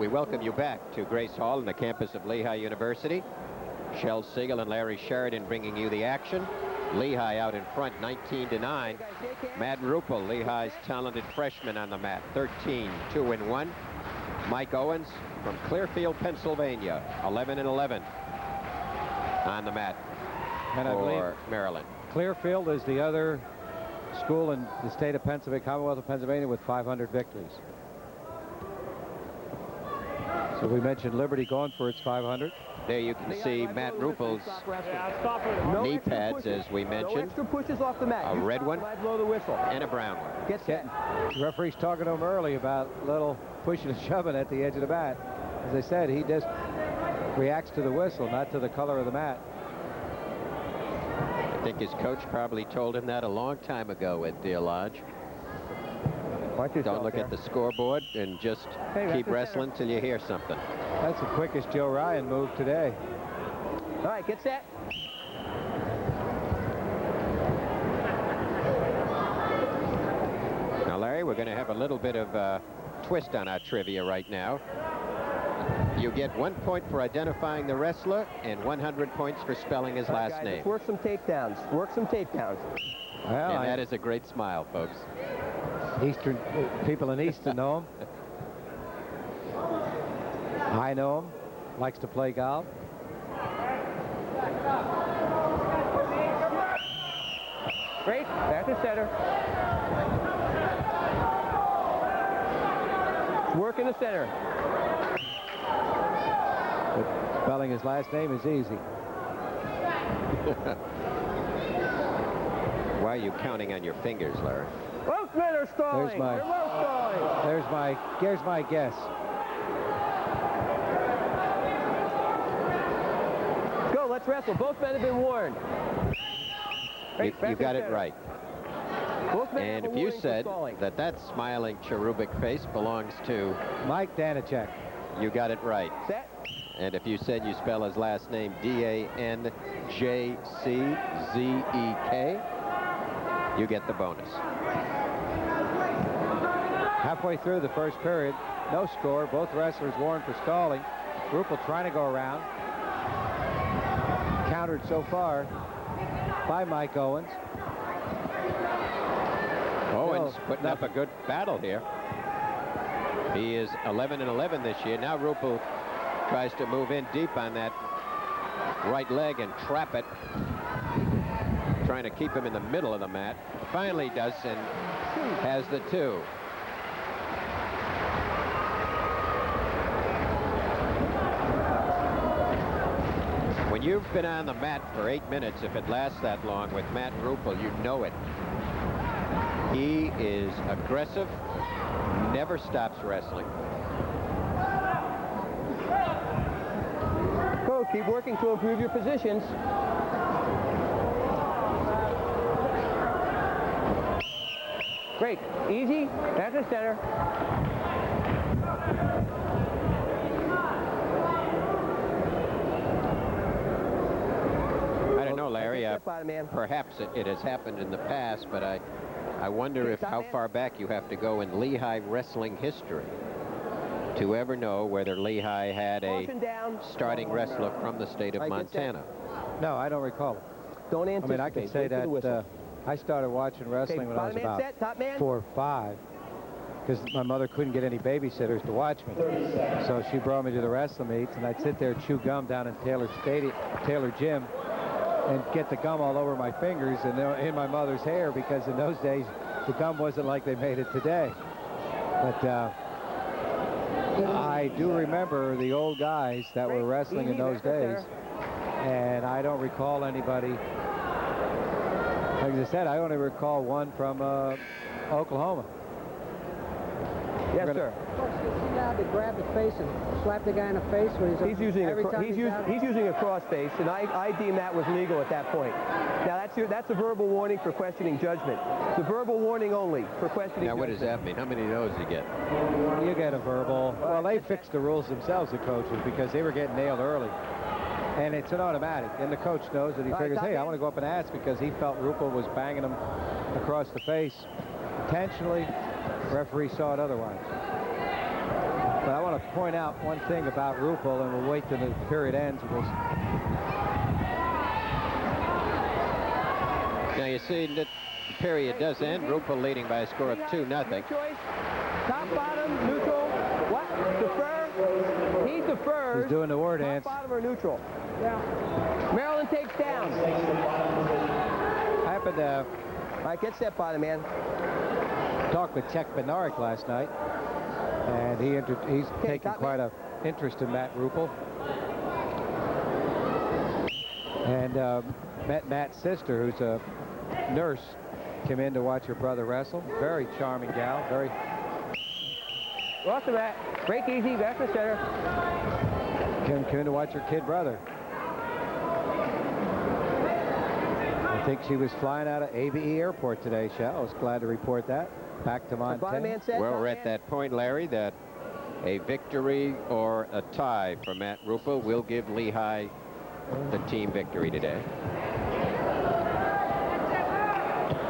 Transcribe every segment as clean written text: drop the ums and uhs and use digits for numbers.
we welcome you back to Grace Hall in the campus of Lehigh University. Shel Siegel and Larry Sheridan bringing you the action. Lehigh out in front, 19-9. Matt Ruppel, Lehigh's talented freshman on the mat, 13-2-1. Mike Owens from Clearfield, Pennsylvania, 11-11 on the mat for Maryland. Clearfield is the other school in the state of Pennsylvania, Commonwealth of Pennsylvania, with 500 victories. So we mentioned Liberty going for its 500. There you can see Matt Ruppel's knee pads, as we mentioned. No extra pushes off the mat. A red one blow the whistle. and a brown one. Get set. The referee's talking to him early about a little pushing and shoving at the edge of the mat. As I said, he just reacts to the whistle, not to the color of the mat. I think his coach probably told him that a long time ago at Deer Lodge. Don't look at the scoreboard and just keep wrestling till you hear something. That's the quickest Joe Ryan move today. All right, get set. Now, Larry, we're going to have a little bit of a twist on our trivia right now. You get 1 point for identifying the wrestler and 100 points for spelling his last name. Let's work some takedowns. Work some takedowns. Well, and that is a great smile, folks. Eastern people in Easton know him. I know him. Likes to play golf. Great. Back to center. Work in the center. But spelling his last name is easy. Why are you counting on your fingers, Larry? Both men are stalling. They're both stalling. Here's my guess. Go, let's wrestle. Both men have been warned. You got it right. And if you said that smiling cherubic face belongs to Mike Danacek, you got it right. Set. And if you said you spell his last name D-A-N-J-C-Z-E-K, you get the bonus. Halfway through the first period, no score. Both wrestlers warned for stalling. Ruppel trying to go around. Countered so far by Mike Owens. Owens putting up a good battle here. He is 11-11 this year. Now Ruppel tries to move in deep on that right leg and trap it, trying to keep him in the middle of the mat. Finally does, and has the two. When you've been on the mat for 8 minutes, if it lasts that long with Matt Ruppel, you know it. He is aggressive, never stops wrestling. Go, keep working to improve your positions. Great. Easy. Back to center. I don't know, Larry. Perhaps it has happened in the past, but I wonder how far back you have to go in Lehigh wrestling history to ever know whether Lehigh had a starting wrestler from the state of Montana. No, I don't recall it. Don't anticipate. I mean, I can say that I started watching wrestling when I was about 4 or 5, because my mother couldn't get any babysitters to watch me. So she brought me to the wrestling meets, and I'd sit there and chew gum down in Taylor Gym and get the gum all over my fingers and in my mother's hair, because in those days the gum wasn't like they made it today. But I do remember the old guys that were wrestling in those days, and I don't recall anybody. Like I said, I only recall one from Oklahoma. Yes, sir. He's allowed to grab the face and slap the guy in the face when he's using a cross face, and I deem that was legal at that point. Now that's a verbal warning for questioning judgment. It's a verbal warning only for questioning judgment. Now what does that mean? How many of those you get? You get a verbal. Well, they fixed the rules themselves, the coaches, because they were getting nailed early. And it's an automatic. And the coach knows that he figures, hey, I want to go up and ask, because he felt Ruppel was banging him across the face intentionally. Referee saw it otherwise. But I want to point out one thing about Ruppel, and we'll wait till the period ends. Now you see that the period does end. Ruppel leading by a score of 2-0. Top, bottom, neutral. What? Defer. He defers. He's doing the war dance. Top, bottom, or neutral. Yeah. Maryland takes down. I happened to All right, get set, bottom man. talk with Czech Bednarik last night, and he's taken quite an interest in Matt Ruppel. And met Matt's sister, who's a nurse, came in to watch her brother wrestle. Very charming gal. Very. Awesome, Matt. Break easy, back to center. Came in to watch her kid brother. I think she was flying out of ABE Airport today, Shell. I was glad to report that. Back to Montana. Well, we're at that point, Larry, that a victory or a tie for Matt Ruppel will give Lehigh the team victory today.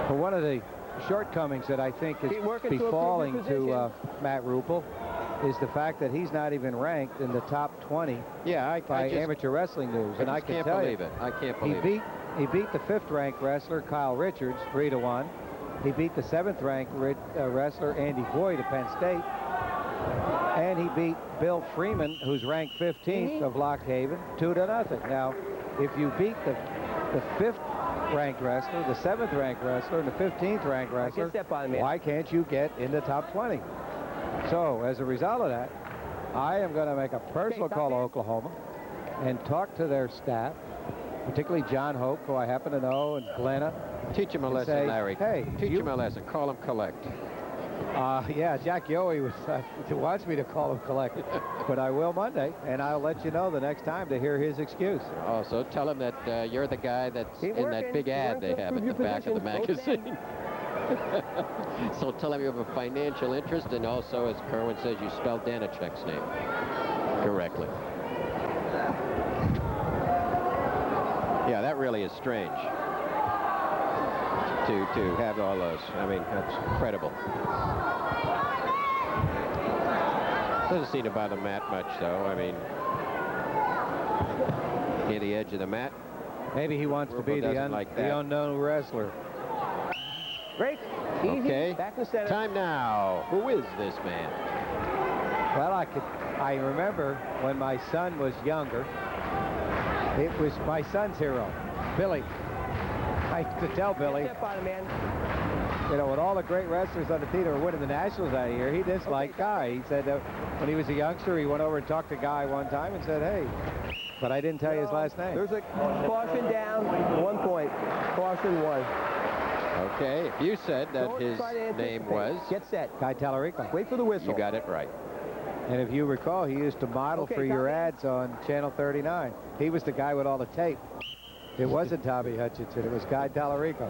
Well, one of the shortcomings that I think is befalling to Matt Ruppel is the fact that he's not even ranked in the top 20 by Amateur Wrestling News. And I can tell you, I can't believe it. He beat the 5th-ranked wrestler, Kyle Richards, 3-1. He beat the 7th-ranked wrestler, Andy Boyd of Penn State. And he beat Bill Freeman, who's ranked 15th of Lock Haven, 2-0. Now, if you beat the 5th-ranked wrestler, the 7th-ranked wrestler, and the 15th-ranked wrestler, why can't you get in the top 20? So, as a result of that, I am going to make a personal call to Oklahoma and talk to their staff, particularly John Hoke, who I happen to know, and Glenna. Teach him a lesson, say, Larry. Hey, teach him a lesson. Call him collect. Yeah, Jack Yohe wants me to call him collect, but I will Monday, and I'll let you know the next time to hear his excuse. Also, tell him that you're the guy that's in that big ad they have at the back of the magazine. So tell him you have a financial interest, and also, as Kerwin says, you spelled Danachek's name correctly. Yeah, that really is strange to have all those. I mean, that's incredible. Doesn't seem to bother Matt much, though. I mean, near the edge of the mat. Maybe he wants to be the unknown wrestler. Break. Easy. Okay. Back to center. Time now. Who is this man? Well, I remember when my son was younger, it was my son's hero, Billy. I used to tell Billy, you know, with all the great wrestlers on the team that were winning the Nationals that year, he disliked Guy. He said when he was a youngster, he went over and talked to Guy one time and said, hey, but I didn't tell you his last name. There's a caution down, 1 point. Caution 1. Okay, if you said that his name was... Get set. Guy Tallarico. Wait for the whistle. You got it right. And if you recall, he used to model for your ads on Channel 39. He was the guy with all the tape. It wasn't Tommy Hutchinson. It was Guy Tallarico.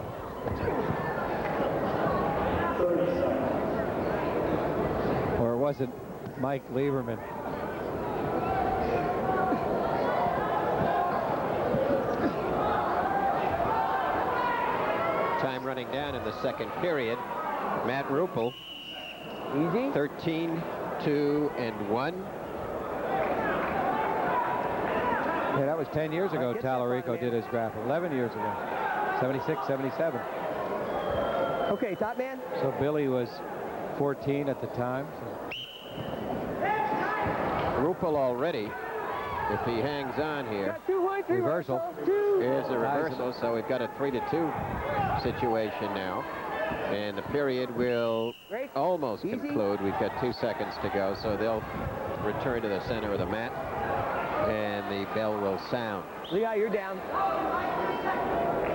Or it wasn't Mike Lieberman. Time running down in the second period. Matt Ruppel. Easy. 13-2-1. Yeah, that was 10 years ago Tallarico did his graphic. 11 years ago. 76, 77. Okay, top man. So Billy was 14 at the time. So. Ruppel already, if he hangs on here. Reversal. Here's a reversal, so we've got a 3-2 situation now. And the period will almost conclude. We've got 2 seconds to go, so they'll return to the center of the mat. And the bell will sound. Lehigh, you're down.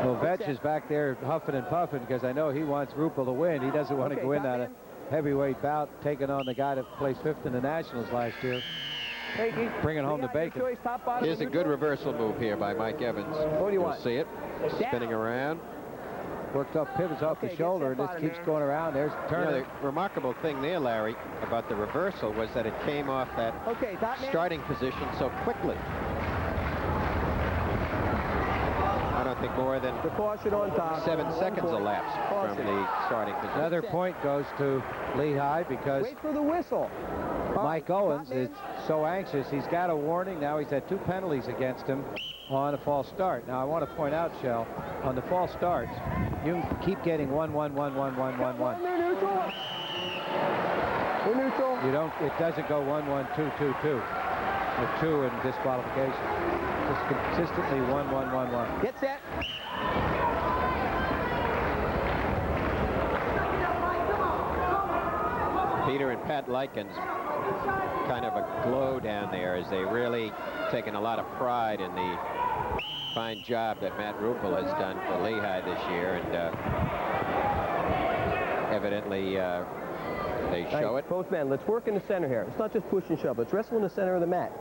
Well, Vetch is back there huffing and puffing because I know he wants Ruppel to win. He doesn't want to go in on a heavyweight bout taking on the guy that placed 5th in the Nationals last year. Bringing home the bacon. Here's a good reversal move here by Mike Evans. What do you want? See it? Spinning around. Worked up, pivots off the shoulder, and just keeps going around. There's Turner. The remarkable thing there, Larry, about the reversal was that it came off that starting position so quickly. I don't think more than the caution on top. 7 seconds elapsed from the starting position. Another point goes to Lehigh because wait for the whistle. Mike Owens is so anxious. He's got a warning. Now he's had 2 penalties against him on a false start. Now I want to point out, Shell, on the false starts, you can keep getting 1, 1, 1, 1, 1, 1, 1. We're neutral. You don't. It doesn't go 1, 1, 2, 2, 2. With 2 in disqualification. Just consistently 1, 1, 1, 1. Get set. Peter and Pat Likens kind of a glow down there as they really taken a lot of pride in the fine job that Matt Ruppel has done for Lehigh this year, and evidently they show it. Both men, let's work in the center here. It's not just push and shove. Let's wrestle in the center of the mat.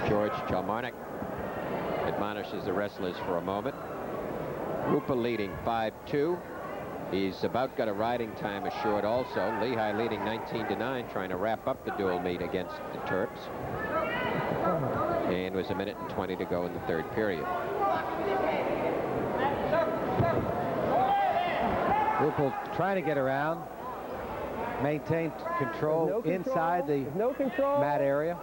George Chalmarnik admonishes the wrestlers for a moment. Ruppel leading 5-2. He's about got a riding time assured also. Lehigh leading 19-9, trying to wrap up the dual meet against the Terps. And was 1:20 to go in the 3rd period. Ruppel trying to get around, maintain control inside the mat area.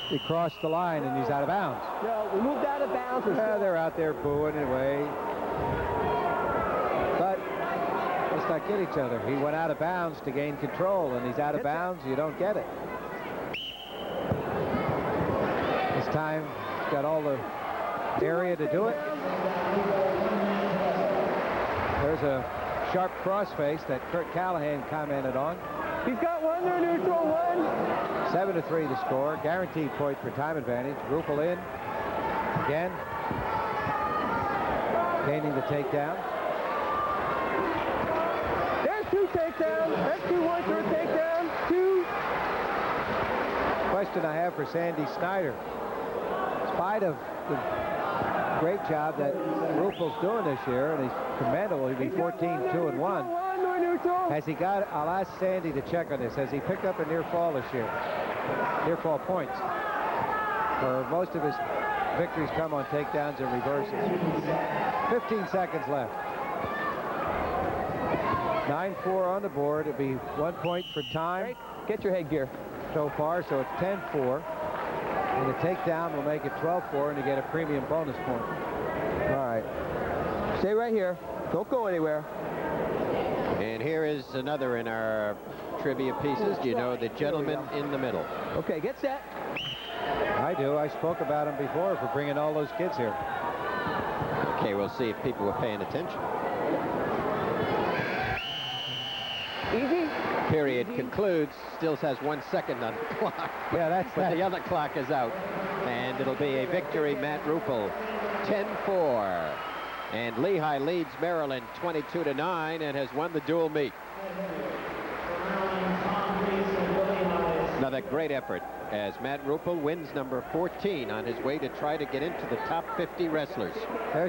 He crossed the line and he's out of bounds. No, we moved out of bounds. Yeah, they're out there booing away. But let's not get each other. He went out of bounds to gain control, and he's out of bounds. You don't get it. This time, he's got all the area to do it. There's a sharp crossface that Kurt Callahan commented on. He's got 1 there, neutral 1. 7-3 the score. Guaranteed point for time advantage. Ruppel in. Again. Gaining the takedown. There's 2 takedowns. That's 2 1-third takedown. 2. Question I have for Sandy Snyder. In spite of the great job that Ruppel's doing this year, and he's commendable, he'd be 14-2-1. Has he got, I'll ask Sandy to check on this, has he picked up a near fall this year? Near fall points. For most of his victories come on takedowns and reverses. 15 seconds left. 9-4 on the board. It'll be 1 point for time. Get your headgear. So far, so it's 10-4. And the takedown will make it 12-4, and you get a premium bonus point. All right. Stay right here. Don't go anywhere. And here is another in our trivia pieces. Do you know the gentleman in the middle? Okay, get set. I do. I spoke about him before for bringing all those kids here. Okay, we'll see if people were paying attention. Easy. Period concludes. Still has 1 second on the clock. Yeah, that's but the other clock is out. And it'll be a victory, Matt Ruppel, 10-4. And Lehigh leads Maryland 22-9 and has won the dual meet. Another great effort as Matt Ruppel wins number 14 on his way to try to get into the top 50 wrestlers.